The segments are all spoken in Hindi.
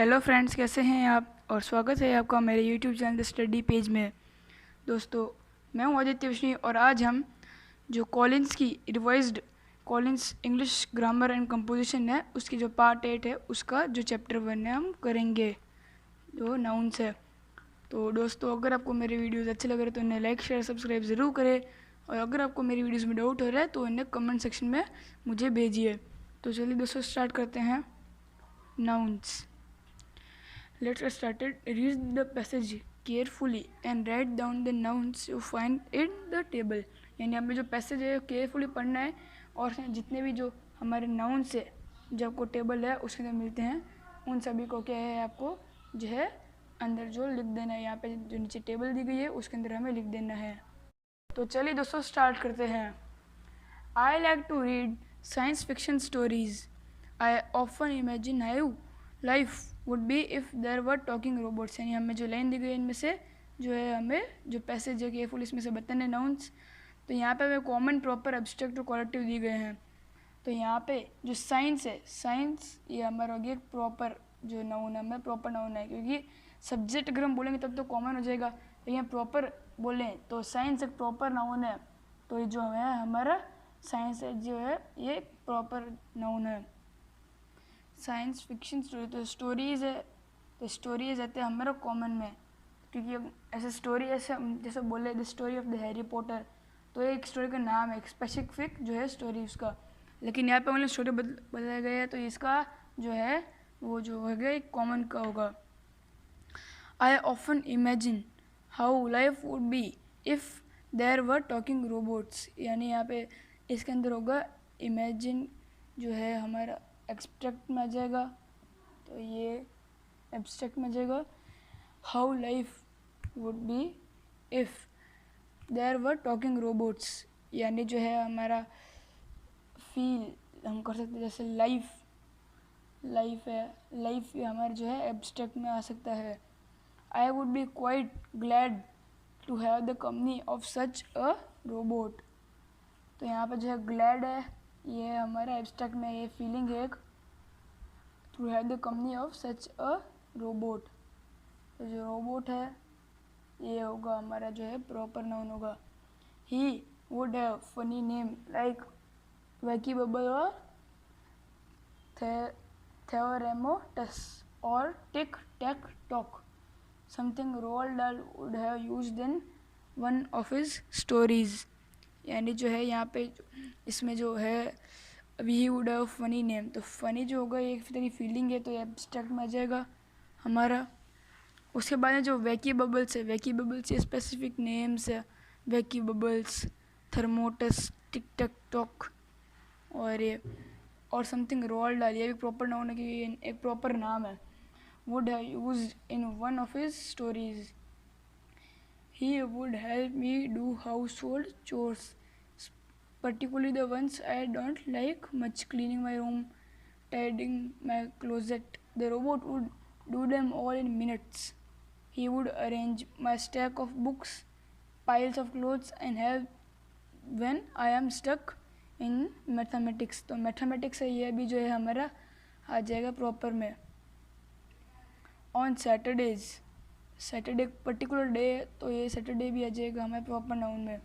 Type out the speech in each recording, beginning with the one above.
हेलो फ्रेंड्स, कैसे हैं आप। और स्वागत है आपका मेरे YouTube channel the study page में। दोस्तों, मैं हूं आदित्य विष्णु और आज हम जो कॉलिंस की revised Collins English grammar and composition है उसकी जो पार्ट 8 है उसका जो चैप्टर 1 है हम करेंगे, जो नाउन्स है। तो दोस्तों, अगर आपको मेरे वीडियोस अच्छे लग रहे हैं तो इन्हें लाइक शेयर सब्सक्राइब ज़रूर करें, और अगर आपको मेरी वीडियोस में डाउट हो रहा है तो इन्हें कमेंट सेक्शन में मुझे भेजिए। तो चलिए दोस्तों, स्टार्ट करते हैं। Nouns. Let's get started. Read the passage carefully and write down the nouns you find in the table. यानी हमें जो पैसेज है केयरफुली पढ़ना है और जितने भी जो हमारे नाउन्स है जो आपको टेबल है उसके अंदर मिलते हैं उन सभी को क्या है आपको जो है अंदर जो लिख देना है। यहाँ पे जो नीचे टेबल दी गई है उसके अंदर हमें लिख देना है। तो चलिए दोस्तों, स्टार्ट करते हैं। I like to read science fiction stories. I often imagine how life would be if there were talking robots. यानी हमें जो लाइन दी गई है इनमें से जो है हमें जो पैसेज है केयरफुल इसमें से बताने नाउन्स। तो यहाँ पे हमें कॉमन, प्रॉपर, एब्स्ट्रैक्ट और कॉलेक्टिव दिए गए हैं। तो यहाँ पे जो साइंस है, साइंस ये हमारा हो गया एक प्रॉपर जो नाउन है, हमें प्रॉपर नाउन है, क्योंकि सब्जेक्ट अगर हम बोलेंगे तब तो कॉमन हो जाएगा। तो यहाँ प्रॉपर बोलें तो साइंस एक प्रॉपर नाउन है। तो ये जो है हमारा साइंस है जो है ये प्रॉपर नाउन है। साइंस फिक्शन स्टोरी, तो स्टोरीज़ है, तो स्टोरीज आते हैं हमारा कॉमन में, क्योंकि ऐसे स्टोरी ऐसे जैसे बोले the story of the Harry Potter, तो एक स्टोरी का नाम है, एक स्पेसिफिक जो है स्टोरी उसका। लेकिन यहाँ पे मतलब स्टोरी बताया गया है तो इसका जो है वो जो हो गया एक कॉमन का होगा। I often imagine how life would be if there were talking robots. यानी यहाँ पे इसके अंदर होगा इमेजिन जो है हमारा एब्स्ट्रैक्ट में आ जाएगा, तो ये एब्स्ट्रैक्ट में आ जाएगा। How life would be if there were talking robots, यानी जो है हमारा फील हम कर सकते हैं, जैसे लाइफ है, लाइफ हमारा जो है एब्स्ट्रैक्ट में आ सकता है। I would be quite glad to have the company of such a robot. तो यहाँ पर जो है ग्लैड है, ये हमारा एब्स्ट्रैक्ट में ये फीलिंग है एक, to have the company of such a robot. तो जो रोबोट है ये होगा हमारा जो है प्रॉपर नाउन होगा। He would have funny name like wacky bubble और theoremotus और tick tack tock, something Roald Dahl would have used in one of his stories. यानी जो है यहाँ पे इसमें जो है अभी he would have funny name, तो फनी जो होगा ये एक तरह फीलिंग है, तो एब्स्ट्रैक्ट में आ जाएगा हमारा। उसके बाद में जो वैकी बबल्स है, वैकी बबल्स ये स्पेसिफिक नेम्स है, वैकी बबल्स, थर्मोटस, टिक टैक टॉक और ये और समथिंग रोल्ड दाल, ये भी प्रॉपर नाउन है कि ये एक प्रॉपर नाम है। Would have used in one of his stories. He would help me do household chores, particularly the ones I don't like much, cleaning my room, tidying my closet. The robot would do them all in minutes. He would arrange my stack of books, piles of clothes, and help when I am stuck in mathematics. तो मैथमेटिक्स है ये भी जो है हमारा आ जाएगा प्रॉपर में। On Saturdays, Saturday particular day तो ये सैटरडे भी आ जाएगा हमारे प्रॉपर नाउन में।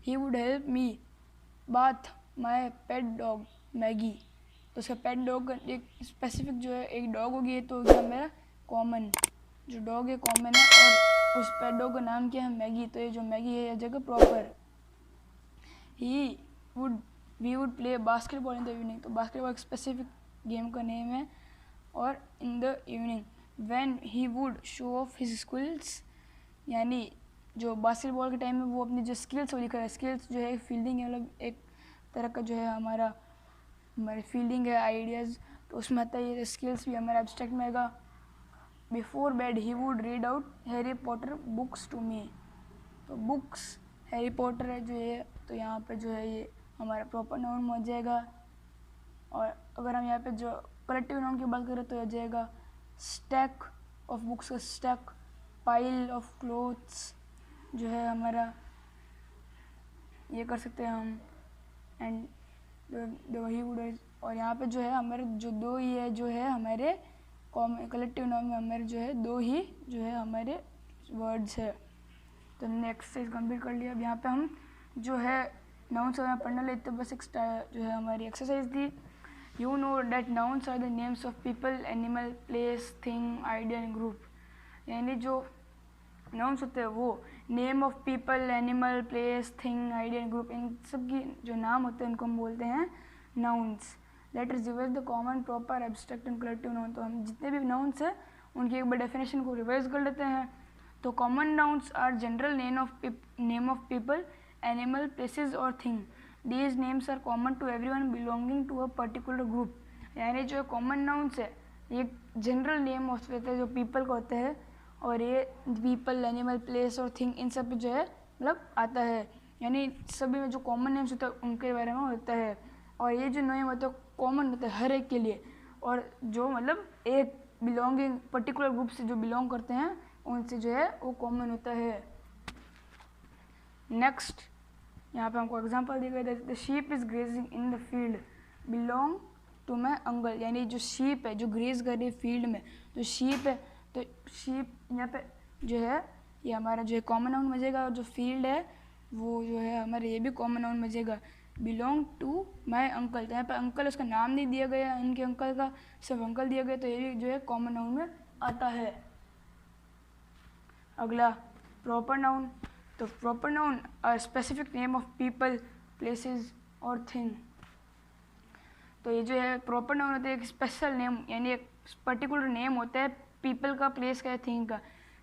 He would help me bath my pet dog Maggi. तो उसका पेट डॉग एक स्पेसिफिक जो है एक डॉग होगी, ये तो क्या मेरा कॉमन जो डॉग है कॉमन है, और उस पेट डॉग का नाम क्या है मैगी, तो ये जो मैगी है आ जाएगा proper. We would play basketball in the evening, तो बास्केटबॉल एक स्पेसिफिक गेम का नेम है, और in the evening when he would show off his skills, यानी जो बास्केटबॉल के टाइम में वो अपनी जो स्किल्स वो दिखा रहा है। स्किल्स जो है फील्डिंग है, मतलब एक तरह का जो है हमारी फील्डिंग है, आइडियाज़, तो उसमें आता है ये स्किल्स भी हमारा एब्स्ट्रैक्ट में आएगा। Before bed he would read out Harry Potter books to me, तो बुक्स हैरी पॉटर है जो ये, तो यहाँ पे जो है ये हमारा प्रॉपर नाउन में आ जाएगा। और अगर हम यहाँ पे जो कलेक्टिव नाउन की बात करें तो आ जाएगा स्टैक ऑफ बुक्स का स्टैक, पाइल ऑफ क्लोथ्स जो है हमारा ये कर सकते हैं हम, एंड दो ही वुड। और यहाँ पे जो है हमारे जो दो ये जो है हमारे कलेक्टिव नाउन में हमारे जो है 2 ही जो है हमारे वर्ड्स है। तो हमने एक्सरसाइज कंप्लीट कर लिया। अब यहाँ पे हम जो है नाउन्स वगैरह पढ़ने लेते तो बस एक जो है हमारी एक्सरसाइज थी। You know that nouns are the names of people, animal, place, thing, idea and group. यानी जो नाउन्स होते हैं वो name of people, animal, place, thing, idea and group, इन सब की जो नाम होते हैं उनको हम बोलते हैं nouns. That is revise the common, proper, abstract and collective noun. तो हम जितने भी नाउन्स हैं उनकी एक बार डेफिनेशन को रिवाइज कर लेते हैं। तो common nouns are general name of people, animal, places और thing. These names are common to everyone belonging to a particular group. यानी जो कॉमन नाउन्स है ये जनरल नेम होते हैं जो पीपल को होते हैं, और ये पीपल, एनिमल, प्लेस और थिंग इन सब पे जो है मतलब आता है। यानी सभी में जो कॉमन नेम्स होता है उनके बारे में होता है। और ये जो नेम होता है कॉमन होता है हर एक के लिए, और जो मतलब एक बिलोंगिंग पर्टिकुलर ग्रुप से जो बिलोंग करते हैं उनसे जो है वो कॉमन होता है। नेक्स्ट यहाँ पे हमको एग्जांपल दिया गया है, the sheep is grazing in the field belong to my uncle. यानी जो शीप है जो ग्रेज कर रही है फील्ड में, जो शीप है तो शीप यहाँ पे जो है ये हमारा जो है कॉमन नाउन बजेगा, और जो फील्ड है वो जो है हमारे ये भी कॉमन नाउन बजेगा। बिलोंग टू माई अंकल, तो यहाँ पे अंकल उसका नाम नहीं दिया गया, इनके अंकल का सिर्फ अंकल दिया गया, तो ये भी जो है कॉमन नाउन में आता है। अगला प्रॉपर नाउन। तो proper noun are specific name of people, places और थिंग। तो ये जो है प्रॉपर नाउन होता है एक स्पेशल नेम, यानी एक पर्टिकुलर नेम होता है पीपल का, प्लेस का या थिंग का।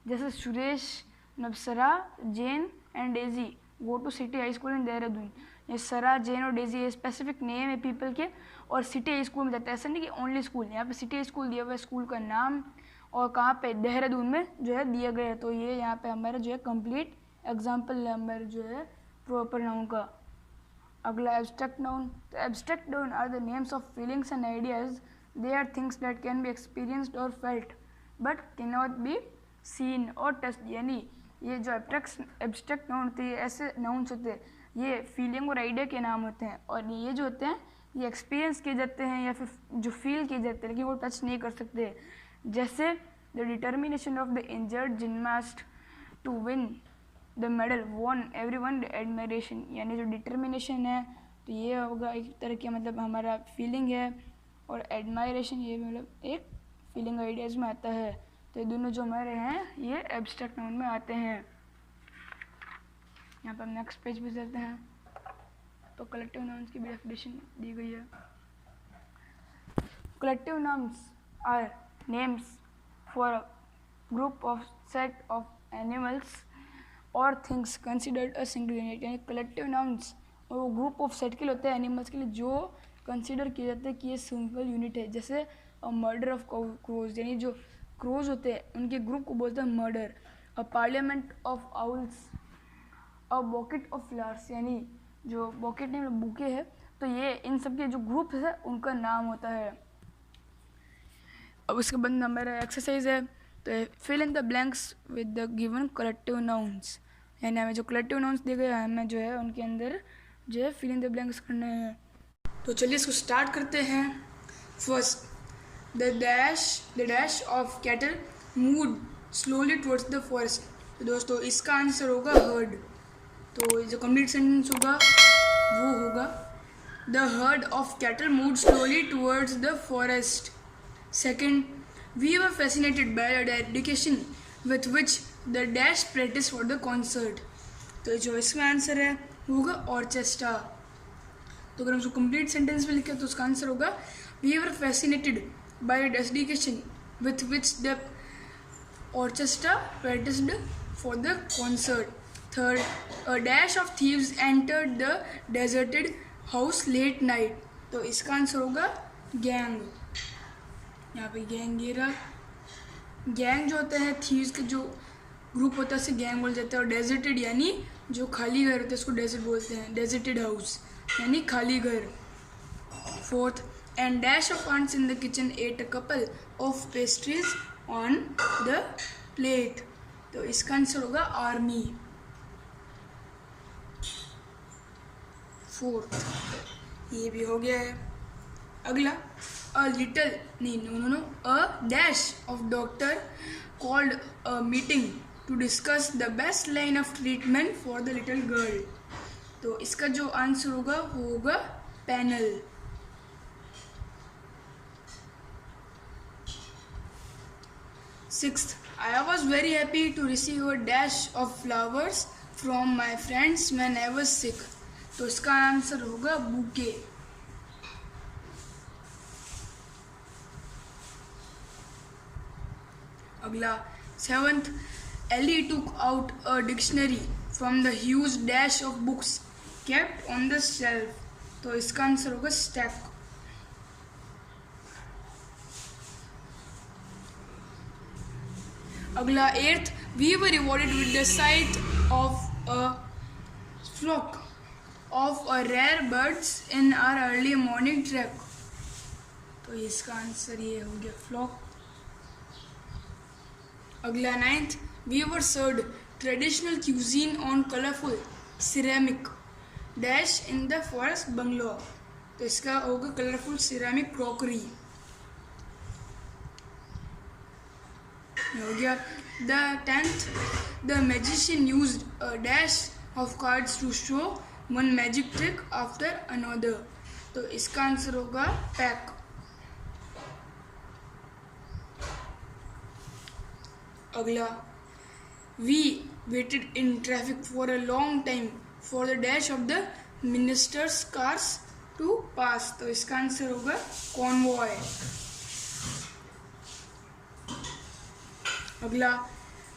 जैसे सुरेश, नबसरा, Jane and Daisy go to city high school in Dehradun. ये सरा, जैन और डेजी ये स्पेसिफिक नेम है पीपल के, और सिटी हाई स्कूल में जाता है। ऐसा नहीं कि ओनली स्कूल, यहाँ पे सिटी हाई स्कूल दिया हुआ है, स्कूल का नाम, और कहाँ पे देहरादून में जो है दिया गया है। तो ये यहाँ पे हमारा जो है कंप्लीट एग्जाम्पल है हमारे जो है प्रॉपर नाउन का। अगला एब्स्ट्रैक्ट नाउन। तो abstract noun are the names of feelings and ideas. They are things that can be experienced or felt but can not be seen or touched. यानी ये जो एब्स्ट्रैक्ट नाउन होते हैं ऐसे नाउन्स होते हैं, ये फीलिंग और आइडिया के नाम होते हैं, और ये जो होते हैं ये एक्सपीरियंस किए जाते हैं या फिर जो फील किए जाते हैं, लेकिन वो टच नहीं कर सकते। जैसे the determination of the injured gymnast to win the medal won everyone admiration. यानी जो डिटर्मिनेशन है तो ये होगा एक तरह की मतलब हमारा फीलिंग है, और एडमायरेशन ये मतलब एक फीलिंग आइडियाज में आता है। तो ये दोनों जो हमारे हैं ये एब्स्ट्रैक्ट नाउन में आते हैं। यहाँ पर हम नेक्स्ट पेज पे चलते हैं। तो कलेक्टिव नाउन्स की भी डेफिनेशन दी गई है। Collective nouns are names for a group of set of animals or things considered a single unit. यानी कलेक्टिव नाउन्स और वो ग्रुप ऑफ सेट के लिए होते हैं एनिमल्स के लिए जो कंसिडर किए जाते हैं कि ये सिंगल यूनिट है। जैसे अ मर्डर ऑफ क्रोज, यानी जो क्रोज होते हैं उनके ग्रुप को बोलते हैं murder. A parliament of owls, a bouquet of flowers, यानी जो बॉकेट नहीं मतलब बुके है, तो ये इन सब के जो ग्रुप है उनका नाम होता है। अब उसके बाद नंबर एक्सरसाइज है, तो fill in the blanks with the given collective nouns. यानी हमें जो कलेक्टिव नाउन्स दिए गए हैं हमें जो है उनके अंदर जो है फिल इन द ब्लैंक्स करने हैं। तो चलिए इसको स्टार्ट करते हैं। First, the dash of cattle move slowly towards the forest. तो दोस्तों इसका आंसर होगा हर्ड। तो जो कंप्लीट सेंटेंस होगा वो होगा the herd of cattle move slowly towards the forest. Second, we were fascinated by the dedication with which the dash practice for the concert. तो जो इसका आंसर है वो होगा ऑर्केस्ट्रा। तो अगर हम उसको कंप्लीट सेंटेंस में लिखें तो उसका आंसर होगा we were fascinated by dedication with which the orchestra practised for the concert. Third, a dash of thieves entered the deserted house late night. तो इसका आंसर होगा गैंग। यहाँ पे गैंग ये रहा। गैंग जो होता है थीव्स के जो ग्रुप होता है उसे गैंग बोल जाता है। और डेजर्टेड यानी जो खाली घर होता है उसको डेजर्ट बोलते हैं। डेजर्टेड हाउस यानी खाली घर। Fourth, and dash of ants in the kitchen ate a couple of pastries on the plate. तो इसका आंसर होगा आर्मी। फोर्थ ये भी हो गया है। अगला a little, no, a dash of doctor called a meeting to discuss the best line of treatment for the little girl. तो इसका जो आंसर होगा वो होगा panel. Sixth, I was very happy to receive a dash of flowers from my friends when I was sick. तो इसका आंसर होगा बुके. अगला 7th, Ellie took out a dictionary from the huge dash of books kept on the shelf. तो इसका आंसर होगा stack. अगला 8th, we were rewarded with the sight of a flock of rare birds in our early morning trek. तो इसका आंसर ये हो गया flock. अगला 9th, we were served traditional cuisine on colorful ceramic dash in the forest bungalow. तो इसका होगा colorful ceramic crockery. हो गया. The 10th, the magician used a dash of cards to show one magic trick after another. तो इसका आंसर होगा pack. अगला, we waited in traffic for a long time for the dash of the minister's cars to pass. तो इसका आंसर होगा convoy. अगला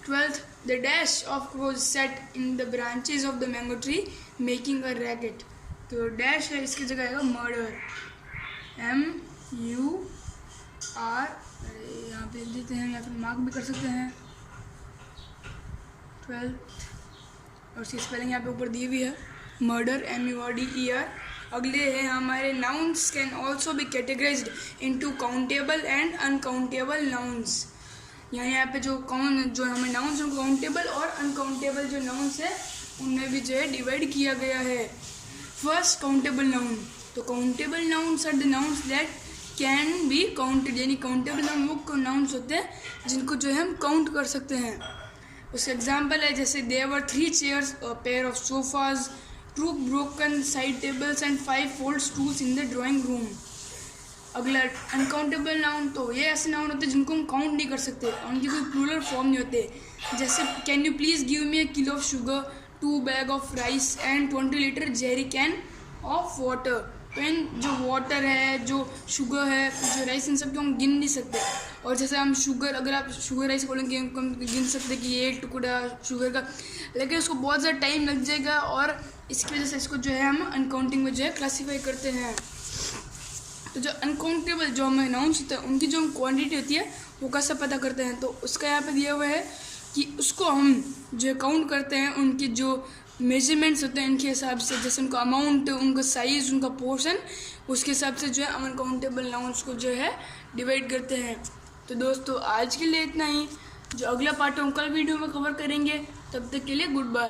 12th, the dash of crows sat in the branches of the mango tree making a racket. तो dash है इसकी जगह आएगा murder. MUR. यहाँ पे लिख देते हैं या फिर मार्क भी कर सकते हैं. 12th और इसकी स्पेलिंग यहाँ पे ऊपर दी हुई है murder MURDER. अगले हैं हमारे nouns can also be categorized into countable and uncountable nouns. यहाँ पे जो हमें नाउन्स हैं काउंटेबल और अनकाउंटेबल जो नाउन्स है उनमें भी जो है डिवाइड किया गया है. First countable noun. तो countable nouns are the nouns that can be counted. यानी काउंटेबल नाउन वो नाउन्स होते हैं जिनको जो है हम काउंट कर सकते हैं. उसका एग्जाम्पल है जैसे there were 3 chairs, a pair of sofas, 2 broken side tables and 5 fold stools in the drawing room. अगला अनकाउंटेबल नाउन. तो ये ऐसे नाउन होते हैं जिनको हम काउंट नहीं कर सकते, उनकी कोई प्लूरल फॉर्म नहीं होते. जैसे can you please give me a kilo of sugar, 2 bag of rice and 20 litre Jerry can of water. तो इन जो वाटर है, जो शुगर है, जो राइस, इन सब को हम गिन नहीं सकते. और जैसे हम शुगर, अगर आप शुगर राइस बोलेंगे हम गिन सकते कि ये टुकड़ा शुगर का, लेकिन उसको बहुत ज़्यादा टाइम लग जाएगा और इसकी वजह से इसको जो है हम अनकाउंटिंग में जो है क्लासीफाई करते हैं. तो जो अनकाउंटेबल जो हमें नाउन्स होते हैं उनकी जो क्वांटिटी होती है वो कैसे पता करते हैं. तो उसका यहाँ पे दिया हुआ है कि उसको हम जो काउंट करते हैं उनकी जो मेजरमेंट्स होते हैं इनके हिसाब से, जैसे उनका अमाउंट, उनका साइज़, उनका पोर्शन, उसके हिसाब से जो है अनकाउंटेबल नाउन्स को जो है डिवाइड करते हैं. तो दोस्तों आज के लिए इतना ही. जो अगला पार्ट हम कल वीडियो में कवर करेंगे. तब तक के लिए गुड बाय.